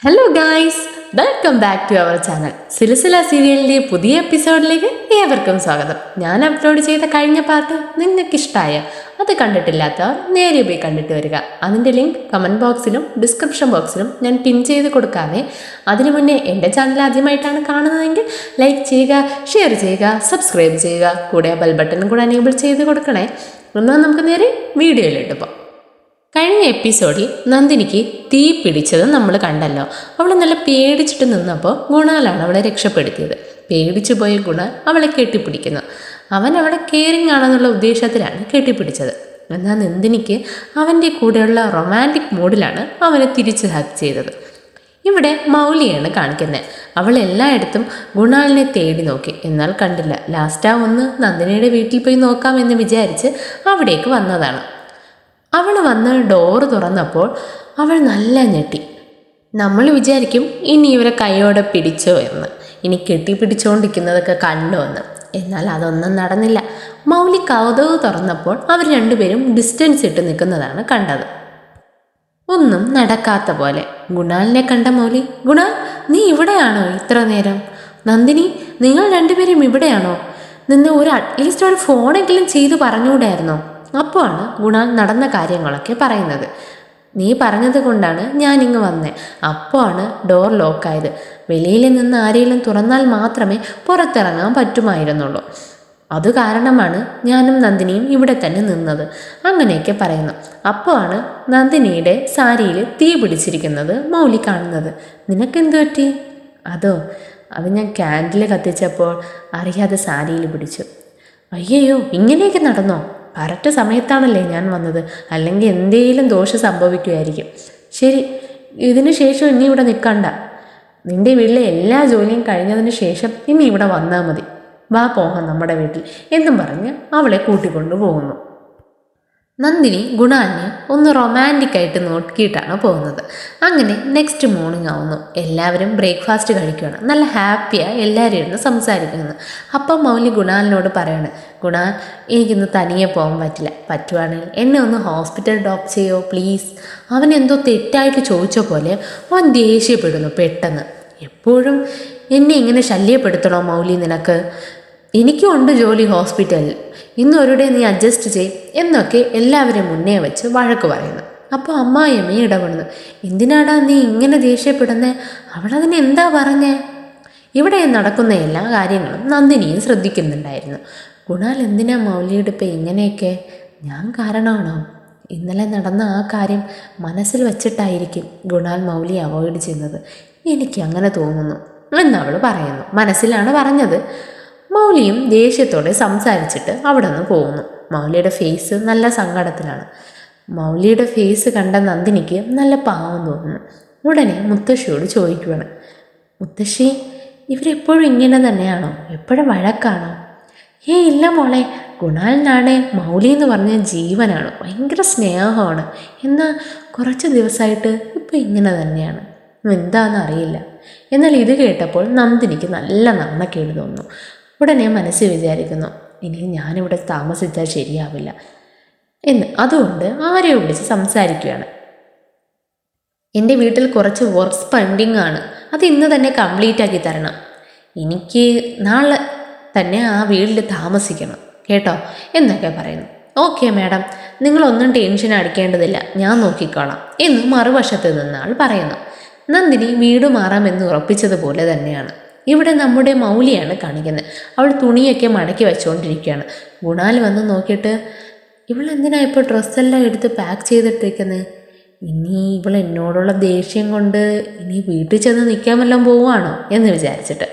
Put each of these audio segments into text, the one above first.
Hello guys, welcome back to our channel. Silsila സീരിയലിൻ്റെ പുതിയ എപ്പിസോഡിലേക്ക് ഏവർക്കും സ്വാഗതം. ഞാൻ അപ്ലോഡ് ചെയ്ത കഴിഞ്ഞ പാർട്ട് നിങ്ങൾക്ക് ഇഷ്ടമായ അത് കണ്ടിട്ടില്ലാത്തവർ നേരെ പോയി കണ്ടിട്ട് വരിക. അതിൻ്റെ ലിങ്ക് കമൻറ്റ് ബോക്സിലും ഡിസ്ക്രിപ്ഷൻ ബോക്സിലും ഞാൻ പിൻ ചെയ്ത് കൊടുക്കാതെ. അതിനു മുന്നേ എൻ്റെ ചാനൽ ആദ്യമായിട്ടാണ് കാണുന്നതെങ്കിൽ ലൈക്ക് ചെയ്യുക, ഷെയർ ചെയ്യുക, സബ്സ്ക്രൈബ് ചെയ്യുക, കൂടെ ബെൽ ബട്ടണും കൂടെ എനേബിൾ ചെയ്ത് കൊടുക്കണേ. എന്നാൽ നമുക്ക് നേരെ വീഡിയോയിലിട്ട് പോകാം. കഴിഞ്ഞ എപ്പിസോഡിൽ നന്ദിനിക്ക് തീ പിടിച്ചത് നമ്മൾ കണ്ടല്ലോ. അവൾ നല്ല പേടിച്ചിട്ട് നിന്നപ്പോൾ ഗുണാലാണ് അവളെ രക്ഷപ്പെടുത്തിയത്. പേടിച്ചു പോയ ഗുണാൽ അവളെ കെട്ടിപ്പിടിക്കുന്നു. അവൻ അവളെ കെയറിങ് ആണെന്നുള്ള ഉദ്ദേശത്തിലാണ് കെട്ടിപ്പിടിച്ചത്. എന്നാൽ നന്ദിനിക്ക് അവൻ്റെ കൂടെയുള്ള റൊമാൻറ്റിക് മൂഡിലാണ് അവനെ തിരിച്ച് ഹഗ് ചെയ്തത്. ഇവിടെ മൗലിയാണ് കാണിക്കുന്നത്. അവൾ എല്ലായിടത്തും ഗുണാലിനെ തേടി നോക്കി, എന്നാൽ കണ്ടില്ല. ലാസ്റ്റ് ഒന്ന് നന്ദിനിയുടെ വീട്ടിൽ പോയി നോക്കാമെന്ന് വിചാരിച്ച് അവിടേക്ക് വന്നതാണ്. അവൾ വന്ന് ഡോറ് തുറന്നപ്പോൾ അവൾ നല്ല ഞെട്ടി. നമ്മൾ വിചാരിക്കും ഇനി ഇവരെ കൈയോടെ പിടിച്ചോ എന്ന്, ഇനി കെട്ടിപ്പിടിച്ചുകൊണ്ടിരിക്കുന്നതൊക്കെ കണ്ടോ എന്ന്. എന്നാൽ അതൊന്നും നടന്നില്ല. മൗലി കൗതുക തുറന്നപ്പോൾ അവർ രണ്ടുപേരും ഡിസ്റ്റൻസ് ഇട്ട് നിൽക്കുന്നതാണ് കണ്ടത്. ഒന്നും നടക്കാത്ത പോലെ ഗുണാലിനെ കണ്ട മൗലി, ഗുണാൽ നീ ഇവിടെയാണോ ഇത്ര നേരം? നന്ദിനി, നിങ്ങൾ രണ്ടുപേരും ഇവിടെയാണോ? നിന്ന് അറ്റ്ലീസ്റ്റ് ഒരു ഫോണെങ്കിലും ചെയ്ത് പറഞ്ഞുകൂടായിരുന്നോ? അപ്പോഴാണ് ഗുണാൽ നടന്ന കാര്യങ്ങളൊക്കെ പറയുന്നത്. നീ പറഞ്ഞത് കൊണ്ടാണ് ഞാനിങ്ങ് വന്നേ. അപ്പോഴാണ് ഡോർ ലോക്കായത്. വെളിയിൽ നിന്ന് ആരെങ്കിലും തുറന്നാൽ മാത്രമേ പുറത്തിറങ്ങാൻ പറ്റുമായിരുന്നുള്ളൂ. അത് കാരണമാണ് ഞാനും നന്ദിനിയും ഇവിടെ തന്നെ നിന്നത്. അങ്ങനെയൊക്കെ പറയുന്നു. അപ്പോഴാണ് നന്ദിനിയുടെ സാരിയിൽ തീ പിടിച്ചിരിക്കുന്നത് മൗലി കാണുന്നത്. നിനക്കെന്ത് പറ്റി? അത് ഞാൻ ക്യാൻഡിൽ കത്തിച്ചപ്പോൾ അറിയാതെ സാരിയിൽ പിടിച്ചു. അയ്യോ, ഇങ്ങനെയൊക്കെ നടന്നോ? കറക്റ്റ് സമയത്താണല്ലേ ഞാൻ വന്നത്, അല്ലെങ്കിൽ എന്തേലും ദോഷം സംഭവിക്കുമായിരിക്കും. ശരി, ഇതിന് ശേഷം ഇനി ഇവിടെ നിൽക്കണ്ട. നിൻ്റെ വീട്ടിലെ എല്ലാ ജോലിയും കഴിഞ്ഞതിന് ശേഷം ഇനി ഇവിടെ വന്നാൽ മതി. വാ പോകാം നമ്മുടെ വീട്ടിൽ എന്നും പറഞ്ഞ് അവളെ കൂട്ടിക്കൊണ്ടു പോകുന്നു. നന്ദിനി ഗുണാലിനെ ഒന്ന് റൊമാൻറ്റിക്കായിട്ട് നോക്കിയിട്ടാണ് പോകുന്നത്. അങ്ങനെ നെക്സ്റ്റ് മോർണിംഗ് ആവുന്നു. എല്ലാവരും ബ്രേക്ക്ഫാസ്റ്റ് കഴിക്കുകയാണ്. നല്ല ഹാപ്പിയായി എല്ലാവരും ഇരുന്ന് സംസാരിക്കുന്നു. അപ്പം മൗലി ഗുണാലിനോട് പറയാണ്, ഗുണാൽ, എനിക്കിന്ന് തനിയെ പോകാൻ പറ്റില്ല. പറ്റുവാണെങ്കിൽ എന്നെ ഒന്ന് ഹോസ്പിറ്റൽ ഡ്രോപ്പ് ചെയ്യോ പ്ലീസ്. അവൻ എന്തോ തെറ്റായിട്ട് ചോദിച്ച പോലെ അവൻ ദേഷ്യപ്പെടുന്നു പെട്ടെന്ന്. എപ്പോഴും എന്നെ ഇങ്ങനെ ശല്യപ്പെടുത്തണോ മൗലി നിനക്ക്? എനിക്കും ഉണ്ട് ജോലി ഹോസ്പിറ്റലിൽ. ഇന്നൊരുടെ നീ അഡ്ജസ്റ്റ് ചെയ്യും എന്നൊക്കെ എല്ലാവരും മുന്നേ വെച്ച് വഴക്ക് പറയുന്നു. അപ്പോൾ അമ്മായിയമ്മ ഇടപെടുന്നു. എന്തിനാടാ നീ ഇങ്ങനെ ദേഷ്യപ്പെടുന്നേ? അവളതിന് എന്താ പറഞ്ഞേ? ഇവിടെ നടക്കുന്ന എല്ലാ കാര്യങ്ങളും നന്ദിനിയും ശ്രദ്ധിക്കുന്നുണ്ടായിരുന്നു. ഗുണാൽ എന്തിനാ മൗലിയുടെ ഇപ്പം ഇങ്ങനെയൊക്കെ? ഞാൻ കാരണമാണോ? ഇന്നലെ നടന്ന ആ കാര്യം മനസ്സിൽ വച്ചിട്ടായിരിക്കും ഗുണാൽ മൗലി അവോയ്ഡ് ചെയ്യുന്നത്. എനിക്ക് അങ്ങനെ തോന്നുന്നു എന്നവൾ പറയുന്നു. മനസ്സിലാണ് പറഞ്ഞത്. മൗലിയും ദേഷ്യത്തോടെ സംസാരിച്ചിട്ട് അവിടെ നിന്ന് പോകുന്നു. മൗലിയുടെ ഫേസ് നല്ല സങ്കടത്തിലാണ്. മൗലിയുടെ ഫേസ് കണ്ട നന്ദിനിക്ക് നല്ല പാവം തോന്നുന്നു. ഉടനെ മുത്തശ്ശിയോട് ചോദിക്കുകയാണ്, മുത്തശ്ശി, ഇവരെപ്പോഴും ഇങ്ങനെ തന്നെയാണോ? എപ്പോഴും വഴക്കാണോ? ഇല്ല മോളെ, ഗുണാലിനാണേ മൗലി എന്ന് പറഞ്ഞ ജീവനാണ്, ഭയങ്കര സ്നേഹമാണ്. എന്നാൽ കുറച്ച് ദിവസമായിട്ട് ഇപ്പം ഇങ്ങനെ തന്നെയാണ്, എന്താണെന്ന് അറിയില്ല. എന്നാൽ ഇത് കേട്ടപ്പോൾ നന്ദിനിക്ക് നല്ല നാണക്കേട് തോന്നുന്നു. ഉടനെ മനസ്സിൽ വിചാരിക്കുന്നു, ഇനി ഞാനിവിടെ താമസിച്ചാൽ ശരിയാവില്ല എന്ന്. അതുകൊണ്ട് ആരെയോ വിളിച്ച് സംസാരിക്കുകയാണ്. എൻ്റെ വീട്ടിൽ കുറച്ച് വർക്ക്സ് പെൻഡിങ് ആണ്, അത് ഇന്ന് തന്നെ കംപ്ലീറ്റ് ആക്കി തരണം. എനിക്ക് നാളെ തന്നെ ആ വീട്ടിൽ താമസിക്കണം കേട്ടോ എന്നൊക്കെ പറയുന്നു. ഓക്കെ മാഡം, നിങ്ങളൊന്നും ടെൻഷൻ അടിക്കേണ്ടതില്ല, ഞാൻ നോക്കിക്കോളാം എന്ന് മറുവശത്ത് നിന്നാൾ പറയുന്നു. നന്ദിനി വീട് മാറാമെന്ന് ഉറപ്പിച്ചതുപോലെ തന്നെയാണ് ഇവിടെ നമ്മുടെ മൗലിയാണ് കാണിക്കുന്നത്. അവൾ തുണിയൊക്കെ മടക്കി വെച്ചുകൊണ്ടിരിക്കുകയാണ്. ഗുണാൽ വന്ന് നോക്കിയിട്ട്, ഇവളെന്തിനാ ഇപ്പോൾ ഡ്രസ്സെല്ലാം എടുത്ത് പാക്ക് ചെയ്തിട്ടിരിക്കുന്നത്? ഇനി ഇവൾ എന്നോടുള്ള ദേഷ്യം കൊണ്ട് ഇനി വീട്ടിൽ ചെന്ന് നിൽക്കാൻ വല്ലതും പോവുകയാണോ എന്ന് വിചാരിച്ചിട്ട്,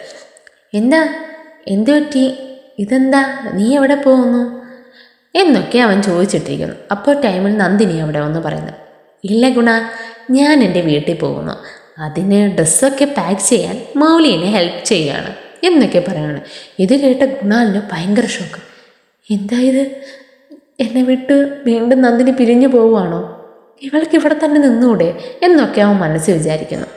എന്ത് പറ്റി? ഇതെന്താ, നീ എവിടെ പോകുന്നു എന്നൊക്കെ അവൻ ചോദിച്ചിട്ടിരിക്കുന്നു. അപ്പോൾ ടൈമിൽ നന്ദിനി അവിടെ വന്ന് പറയുന്നു, ഇല്ല ഗുണ, ഞാൻ എൻ്റെ വീട്ടിൽ പോകുന്നു. അതിന് ഡ്രസ്സൊക്കെ പാക്ക് ചെയ്യാൻ മൗലിനെ ഹെൽപ്പ് ചെയ്യുകയാണ് എന്നൊക്കെ പറയുകയാണ്. ഇത് കേട്ട ഗുണാലിന് ഭയങ്കര ഷോക്ക്. എന്താ ഇത്? എന്നെ വിട്ട് വീണ്ടും നന്ദിനി പിരിഞ്ഞു പോവുകയാണോ? ഇവൾക്ക് ഇവിടെ തന്നെ നിന്നൂടെ എന്നൊക്കെ അവൻ മനസ്സിൽ വിചാരിക്കുന്നു.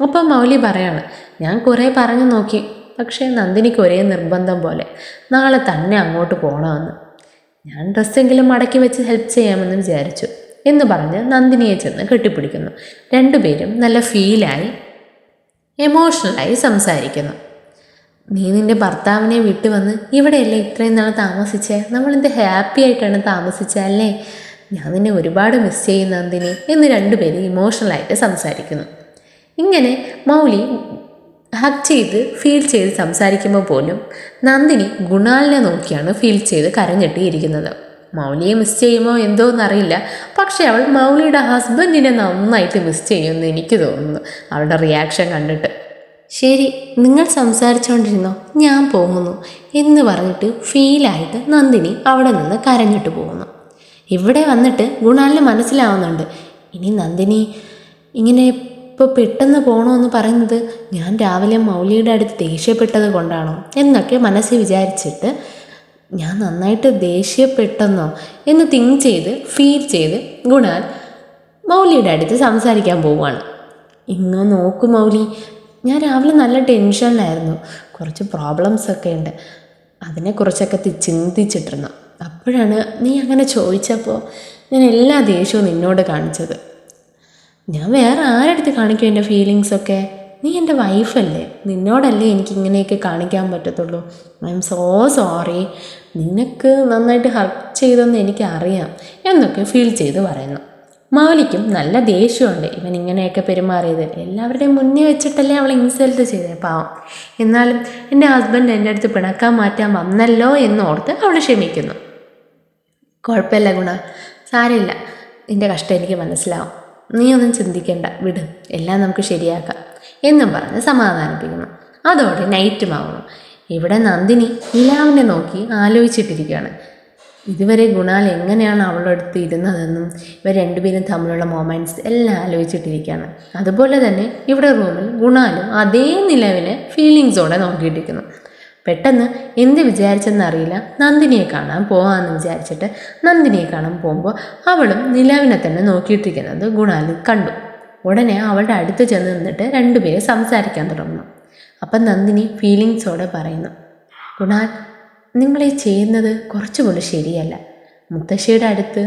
അപ്പം മൗലി പറയാണ്, ഞാൻ കുറേ പറഞ്ഞു നോക്കി, പക്ഷേ നന്ദിനിക്ക് ഒരേ നിർബന്ധം പോലെ നാളെ തന്നെ അങ്ങോട്ട് പോകണമെന്ന്. ഞാൻ ഡ്രസ്സെങ്കിലും മടക്കി വെച്ച് ഹെൽപ്പ് ചെയ്യാമെന്ന് വിചാരിച്ചു എന്ന് പറഞ്ഞ് നന്ദിനിയെ ചെന്ന് കെട്ടിപ്പിടിക്കുന്നു. രണ്ടുപേരും നല്ല ഫീലായി എമോഷണലായി സംസാരിക്കുന്നു. നീ നിൻ്റെ ഭർത്താവിനെ വിട്ടു വന്ന് ഇവിടെയല്ലേ ഇത്രയും നാൾ താമസിച്ചേ, നമ്മളെന്ത് ഹാപ്പി ആയിട്ടാണ് താമസിച്ചല്ലേ, ഞാൻ നിന്നെ ഒരുപാട് മിസ് ചെയ്യുന്ന നന്ദിനി എന്ന് രണ്ടുപേരും ഇമോഷണലായിട്ട് സംസാരിക്കുന്നു. ഇങ്ങനെ മൗലി ഹഗ് ചെയ്ത് ഫീൽ ചെയ്ത് സംസാരിക്കുമ്പോൾ പോലും നന്ദിനി ഗുണാലിനെ നോക്കിയാണ് ഫീൽ ചെയ്ത് കരഞ്ഞിട്ടിരിക്കുന്നത്. മൗലിയെ മിസ് ചെയ്യുമോ എന്തോ എന്നറിയില്ല, പക്ഷെ അവൾ മൗലിയുടെ ഹസ്ബൻഡിനെ നന്നായിട്ട് മിസ് ചെയ്യുമെന്ന് എനിക്ക് തോന്നുന്നു അവളുടെ റിയാക്ഷൻ കണ്ടിട്ട്. ശരി, നിങ്ങൾ സംസാരിച്ചുകൊണ്ടിരുന്നോ, ഞാൻ പോകുന്നു എന്ന് പറഞ്ഞിട്ട് ഫീലായിട്ട് നന്ദിനി അവിടെ നിന്ന് കരഞ്ഞിട്ട് പോകുന്നു. ഇവിടെ വന്നിട്ട് ഗുണാലിന് മനസ്സിലാവുന്നുണ്ട്, ഇനി നന്ദിനി ഇങ്ങനെ ഇപ്പോൾ പെട്ടെന്ന് പോകണമെന്ന് പറയുന്നത് ഞാൻ രാവിലെ മൗലിയുടെ അടുത്ത് ദേഷ്യപ്പെട്ടത് കൊണ്ടാണോ എന്നൊക്കെ മനസ്സിൽ വിചാരിച്ചിട്ട് ഞാൻ നന്നായിട്ട് ദേഷ്യപ്പെട്ടെന്നോ എന്ന് തിങ്ക് ചെയ്ത് ഫീൽ ചെയ്ത് ഗുണാൽ മൗലിയുടെ അടുത്ത് സംസാരിക്കാൻ പോവുകയാണ്. ഇങ്ങോ നോക്കൂ മൗലി, ഞാൻ രാവിലെ നല്ല ടെൻഷനിലായിരുന്നു, കുറച്ച് പ്രോബ്ലംസൊക്കെ ഉണ്ട്, അതിനെക്കുറിച്ചൊക്കെ ചിന്തിച്ചിട്ടിരുന്നു. അപ്പോഴാണ് നീ അങ്ങനെ ചോദിച്ചപ്പോൾ ഞാൻ എല്ലാ ദേഷ്യവും നിന്നോട് കാണിച്ചത്. ഞാൻ വേറെ ആരടുത്ത് കാണിക്കും എൻ്റെ ഫീലിങ്സൊക്കെ? നീ എൻ്റെ വൈഫല്ലേ, നിന്നോടല്ലേ എനിക്ക് ഇങ്ങനെയൊക്കെ കാണിക്കാൻ പറ്റത്തുള്ളൂ. ഐ എം സോ സോറി, നിനക്ക് നന്നായിട്ട് ഹർട്ട് ചെയ്തെന്ന് എനിക്കറിയാം എന്നൊക്കെ ഫീൽ ചെയ്ത് പറയുന്നു. മൗലിക്കും നല്ല ദേഷ്യമുണ്ട് ഇവൻ ഇങ്ങനെയൊക്കെ പെരുമാറിയത്, എല്ലാവരുടെയും മുന്നേ വെച്ചിട്ടല്ലേ അവളെ ഇൻസൾട്ട് ചെയ്തേ, പാവം. എന്നാലും എൻ്റെ ഹസ്ബൻഡ് എൻ്റെ അടുത്ത് പിണക്കാൻ മാറ്റാൻ വന്നല്ലോ എന്നോർത്ത് അവൾ ക്ഷമിക്കുന്നു. കുഴപ്പമില്ല ഗുണ, സാരമില്ല, നിൻ്റെ കഷ്ടം എനിക്ക് മനസ്സിലാവും, നീ ഒന്നും ചിന്തിക്കേണ്ട, വിട്, എല്ലാം നമുക്ക് ശരിയാക്കാം എന്നും പറഞ്ഞ് സമാധാനിപ്പിക്കുന്നു. അതോടെ നൈറ്റുമാവുന്നു. ഇവിടെ നന്ദിനി നിലാവിനെ നോക്കി ആലോചിച്ചിട്ടിരിക്കുകയാണ്. ഇതുവരെ ഗുണാൽ എങ്ങനെയാണ് അവളുടെ അടുത്ത് ഇരുന്നതെന്നും ഇവർ രണ്ടുപേരും തമ്മിലുള്ള മൊമെൻറ്റ്സ് എല്ലാം ആലോചിച്ചിട്ടിരിക്കുകയാണ്. അതുപോലെ തന്നെ ഇവിടെ റൂമിൽ ഗുണാലും അതേ നിലവിനെ ഫീലിങ്സോടെ നോക്കിയിട്ടിരിക്കുന്നു. പെട്ടെന്ന് എന്ത് വിചാരിച്ചെന്നറിയില്ല, നന്ദിനിയെ കാണാൻ പോകാമെന്ന് വിചാരിച്ചിട്ട് നന്ദിനിയെ കാണാൻ പോകുമ്പോൾ അവളും നിലാവിനെ തന്നെ നോക്കിയിട്ടിരിക്കുന്നത് ഗുണാൽ കണ്ടു. ഉടനെ അവളുടെ അടുത്ത് ചെന്ന് നിന്നിട്ട് രണ്ടുപേരും സംസാരിക്കാൻ തുടങ്ങുന്നു. അപ്പം നന്ദിനി ഫീലിങ്സോടെ പറയുന്നു, ഗുണാൽ, നിങ്ങളീ ചെയ്യുന്നത് കുറച്ചുപോലും ശരിയല്ല. മുത്തശ്ശിയുടെ അടുത്ത്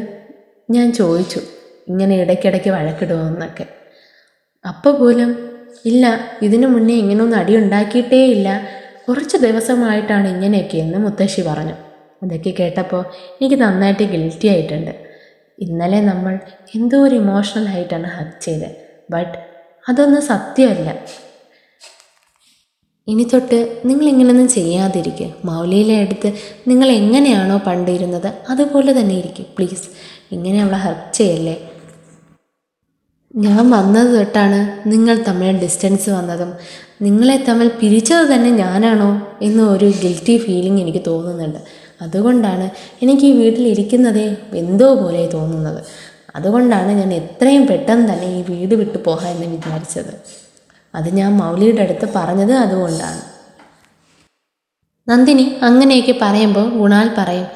ഞാൻ ചോദിച്ചു ഇങ്ങനെ ഇടയ്ക്കിടയ്ക്ക് വഴക്കിടുമെന്നൊക്കെ, അപ്പോൾ പോലും ഇല്ല, ഇതിനു മുന്നേ ഇങ്ങനെയൊന്നും അടിയുണ്ടാക്കിയിട്ടേ ഇല്ല, കുറച്ച് ദിവസമായിട്ടാണ് ഇങ്ങനെയൊക്കെയെന്ന് മുത്തശ്ശി പറഞ്ഞു. അതൊക്കെ കേട്ടപ്പോൾ എനിക്ക് നന്നായിട്ട് ഗിൽറ്റി ആയിട്ടുണ്ട്. ഇന്നലെ നമ്മൾ എന്തോ ഒരു ഇമോഷണലായിട്ടാണ് ഹഗ് ചെയ്തത്, ബട്ട് അതൊന്നും സത്യമല്ല. ഇനി തൊട്ട് നിങ്ങളിങ്ങനൊന്നും ചെയ്യാതിരിക്കുക. മൗലിയിലെ അടുത്ത് നിങ്ങൾ എങ്ങനെയാണോ പണ്ടിരുന്നത് അതുപോലെ തന്നെ ഇരിക്കും, പ്ലീസ്. ഇങ്ങനെ അവളെ ഹർട്ട് ചെയ്യല്ലേ. ഞാൻ വന്നത് തൊട്ടാണ് നിങ്ങൾ തമ്മിൽ ഡിസ്റ്റൻസ് വന്നതും നിങ്ങളെ തമ്മിൽ പിരിച്ചത് തന്നെ ഞാനാണോ എന്ന ഒരു ഗിൽറ്റി ഫീലിംഗ് എനിക്ക് തോന്നുന്നുണ്ട്. അതുകൊണ്ടാണ് എനിക്ക് ഈ വീട്ടിലിരിക്കുന്നതേ എന്തോ പോലെ തോന്നുന്നത്. അതുകൊണ്ടാണ് ഞാൻ എത്രയും പെട്ടെന്ന് തന്നെ ഈ വീട് വിട്ടു പോകാൻ എന്ന് വിചാരിച്ചത്. അത് ഞാൻ മൗലിയുടെ അടുത്ത് പറഞ്ഞത് അതുകൊണ്ടാണ്. നന്ദിനി അങ്ങനെയൊക്കെ പറയുമ്പോൾ ഗുണാൽ പറയും,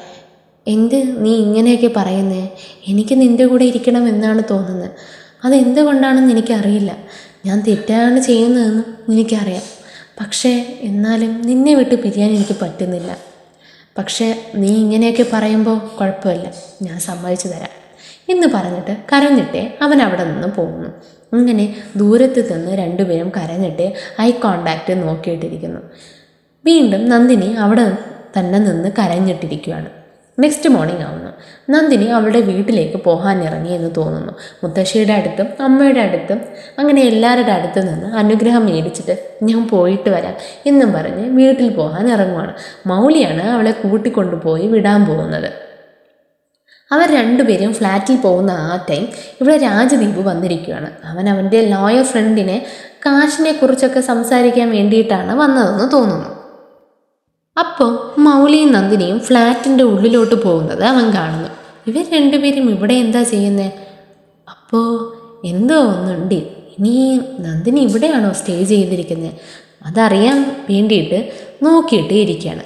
എന്ത് നീ ഇങ്ങനെയൊക്കെ പറയുന്നേ, എനിക്ക് നിൻ്റെ കൂടെ ഇരിക്കണം എന്നാണ് തോന്നുന്നത്. അതെന്തുകൊണ്ടാണെന്ന് എനിക്കറിയില്ല. ഞാൻ തെറ്റാണ് ചെയ്യുന്നതെന്നും എനിക്കറിയാം. പക്ഷേ എന്നാലും നിന്നെ വിട്ട് പിരിയാൻ എനിക്ക് പറ്റുന്നില്ല. പക്ഷേ നീ ഇങ്ങനെയൊക്കെ പറയുമ്പോൾ കുഴപ്പമില്ല, ഞാൻ സമ്മതിച്ചു തരാം എന്ന് പറഞ്ഞിട്ട് കരഞ്ഞിട്ടേ അവൻ അവിടെ നിന്ന് പോകുന്നു. അങ്ങനെ ദൂരത്ത് നിന്ന് രണ്ടുപേരും കരഞ്ഞിട്ട് ഐ കോണ്ടാക്റ്റ് നോക്കിയിട്ടിരിക്കുന്നു. വീണ്ടും നന്ദിനി അവിടെ തന്നെ നിന്ന് കരഞ്ഞിട്ടിരിക്കുകയാണ്. നെക്സ്റ്റ് മോർണിംഗ് ആവുന്നു. നന്ദിനി അവളുടെ വീട്ടിലേക്ക് പോകാൻ ഇറങ്ങി എന്ന് തോന്നുന്നു. മുത്തശ്ശിയുടെ അടുത്തും അമ്മയുടെ അടുത്തും അങ്ങനെ എല്ലാവരുടെ അടുത്ത് നിന്ന് അനുഗ്രഹം മേടിച്ചിട്ട് ഞാൻ പോയിട്ട് വരാം എന്നും പറഞ്ഞ് വീട്ടിൽ പോകാൻ ഇറങ്ങുവാണ്. മൗലിയാണ് അവളെ കൂട്ടിക്കൊണ്ടുപോയി വിടാൻ പോകുന്നത്. അവർ രണ്ടുപേരും ഫ്ലാറ്റിൽ പോകുന്ന ആ ടൈം ഇവിടെ രാജദീപ് വന്നിരിക്കുകയാണ്. അവൻ അവൻ്റെ ലോയർ ഫ്രണ്ടിനെ കാശിനെ കുറിച്ചൊക്കെ സംസാരിക്കാൻ വേണ്ടിയിട്ടാണ് വന്നതെന്ന് തോന്നുന്നു. അപ്പോൾ മൗലിയും നന്ദിനിയും ഫ്ലാറ്റിൻ്റെ ഉള്ളിലോട്ട് പോകുന്നത് അവൻ കാണുന്നു. ഇവർ രണ്ടുപേരും ഇവിടെ എന്താ ചെയ്യുന്നത്? അപ്പോൾ എന്തോ ഒന്നുണ്ട്. ഇനി നന്ദിനി ഇവിടെയാണോ സ്റ്റേ ചെയ്തിരിക്കുന്നത്? അതറിയാൻ വേണ്ടിയിട്ട് നോക്കിയിട്ട് ഇരിക്കുകയാണ്.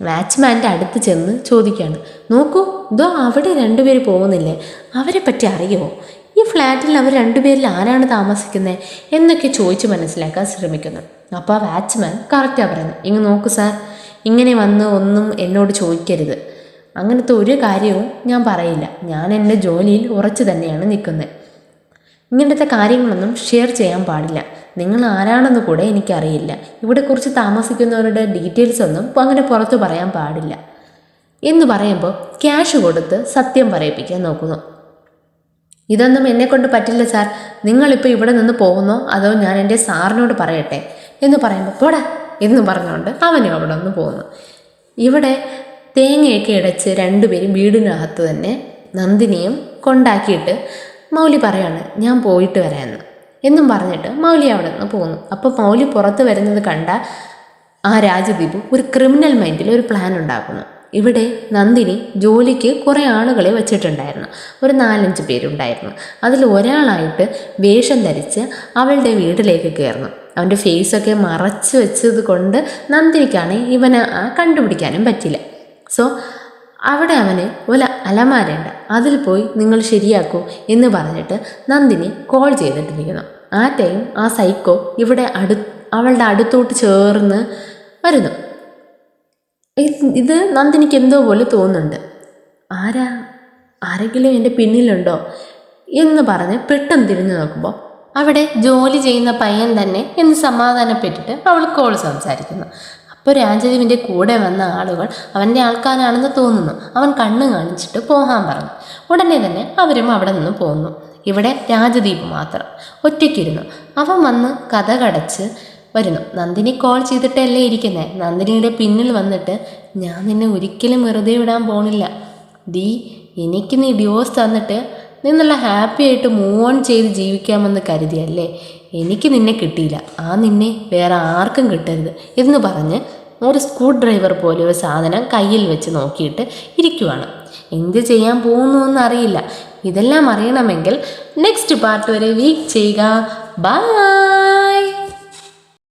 വാച്ച്മാൻ്റെ അടുത്ത് ചെന്ന് ചോദിക്കുകയാണ്, നോക്കൂ, ഇതോ അവിടെ രണ്ടുപേർ പോകുന്നില്ലേ, അവരെ പറ്റി അറിയുമോ? ഈ ഫ്ലാറ്റിൽ അവർ രണ്ടുപേരിൽ ആരാണ് താമസിക്കുന്നത് എന്നൊക്കെ ചോദിച്ച് മനസ്സിലാക്കാൻ ശ്രമിക്കുന്നു. അപ്പോൾ ആ വാച്ച്മാൻ കറക്റ്റാണ് പറയുന്നത്, ഇങ്ങ് നോക്കൂ സാർ, ഇങ്ങനെ വന്ന് ഒന്നും എന്നോട് ചോദിക്കരുത്, അങ്ങനത്തെ ഒരു കാര്യവും ഞാൻ പറയില്ല, ഞാൻ എൻ്റെ ജോലിയിൽ ഉറച്ചു തന്നെയാണ് നിൽക്കുന്നത്. ഇങ്ങനത്തെ കാര്യങ്ങളൊന്നും ഷെയർ ചെയ്യാൻ പാടില്ല. നിങ്ങൾ ആരാണെന്ന് കൂടെ എനിക്കറിയില്ല. ഇവിടെ കുറിച്ച് താമസിക്കുന്നവരുടെ ഡീറ്റെയിൽസ് ഒന്നും അങ്ങനെ പുറത്തു പറയാൻ പാടില്ല എന്ന് പറയുമ്പോൾ ക്യാഷ് കൊടുത്ത് സത്യം പറയിപ്പിക്കാൻ നോക്കുന്നു. ഇതൊന്നും എന്നെക്കൊണ്ട് പറ്റില്ല സാർ, നിങ്ങളിപ്പോൾ ഇവിടെ നിന്ന് പോകുന്നോ അതോ ഞാൻ എൻ്റെ സാറിനോട് പറയട്ടെ എന്ന് പറയുമ്പോൾ പോടാ എന്ന് പറഞ്ഞുകൊണ്ട് അവനും അവിടെ നിന്ന് പോകുന്നു. ഇവിടെ തേങ്ങയൊക്കെ ഇടച്ച് രണ്ടുപേരും വീടിനകത്ത് തന്നെ നന്ദിനിയും കൊണ്ടാക്കിയിട്ട് മൗലി പറയാണ് ഞാൻ പോയിട്ട് വരാമെന്ന് എന്നും പറഞ്ഞിട്ട് മൗലി അവിടെ നിന്ന് പോകുന്നു. അപ്പോൾ മൗലി പുറത്ത് വരുന്നത് കണ്ട ആ രാജദീപ് ഒരു ക്രിമിനൽ മൈൻഡിൽ ഒരു പ്ലാൻ ഉണ്ടാക്കുന്നു. ഇവിടെ നന്ദിനി ജോലിക്ക് കുറേ ആളുകളെ വച്ചിട്ടുണ്ടായിരുന്നു, ഒരു 4-5 പേരുണ്ടായിരുന്നു. അതിൽ ഒരാളായിട്ട് വേഷം ധരിച്ച് അവളുടെ വീട്ടിലേക്ക് കയറുന്നു. അവൻ്റെ ഫേസൊക്കെ മറച്ച് വെച്ചത് കൊണ്ട് നന്ദിനിക്കാണെങ്കിൽ ഇവനെ കണ്ടുപിടിക്കാനും പറ്റില്ല. സോ അവിടെ അവന് ഒരു അലമാരയുണ്ട്, അതിൽ പോയി നിങ്ങൾ ശരിയാക്കൂ എന്ന് പറഞ്ഞിട്ട് നന്ദിനി കോൾ ചെയ്തിട്ടിരിക്കുന്നു. ആ ടൈം ആ സൈക്കോ ഇവിടെ അവളുടെ അടുത്തോട്ട് ചേർന്ന് വരുന്നു. ഇത് നന്ദിനിക്ക് എന്തോ പോലെ തോന്നുന്നുണ്ട്. ആരെങ്കിലും എൻ്റെ പിന്നിലുണ്ടോ എന്ന് പറഞ്ഞ് പെട്ടെന്ന് തിരിഞ്ഞു നോക്കുമ്പോൾ അവിടെ ജോലി ചെയ്യുന്ന പയ്യൻ തന്നെ എന്ന് സമാധാനപ്പെട്ടിട്ട് അവൾ കോൾ സംസാരിക്കുന്നു. അപ്പോൾ രാജദീപിൻ്റെ കൂടെ വന്ന ആളുകൾ അവൻ്റെ ആൾക്കാരാണെന്ന് തോന്നുന്നു. അവൻ കണ്ണ് കാണിച്ചിട്ട് പോകാൻ പറഞ്ഞു. ഉടനെ തന്നെ അവരും അവിടെ നിന്ന് പോകുന്നു. ഇവിടെ രാജദീപ് മാത്രം ഒറ്റയ്ക്കിരുന്നു. അവൻ വന്ന് കഥ കടച്ച് വരുന്നു. നന്ദിനി കോൾ ചെയ്തിട്ടല്ലേ ഇരിക്കുന്നത്. നന്ദിനിയുടെ പിന്നിൽ വന്നിട്ട് ഞാൻ നിന്നെ ഒരിക്കലും വെറുതെ വിടാൻ പോണില്ല. എനിക്ക് നീ ഡിവോഴ്സ് തന്നിട്ട് നീ നല്ല ഹാപ്പി ആയിട്ട് മൂവ് ഓൺ ചെയ്ത് ജീവിക്കാമെന്ന് കരുതിയല്ലേ. എനിക്ക് നിന്നെ കിട്ടിയില്ല, നിന്നെ വേറെ ആർക്കും കിട്ടരുത് എന്ന് പറഞ്ഞ് ഒരു സ്ക്രൂ ഡ്രൈവർ പോലെ ഒരു സാധനം കയ്യിൽ വെച്ച് നോക്കിയിട്ട് ഇരിക്കുവാണ്. എന്ത് ചെയ്യാൻ പോകുന്നു എന്നറിയില്ല. ഇതെല്ലാം അറിയണമെങ്കിൽ നെക്സ്റ്റ് പാർട്ട് വരെ വെയിറ്റ് ചെയ്യുക. ബൈ.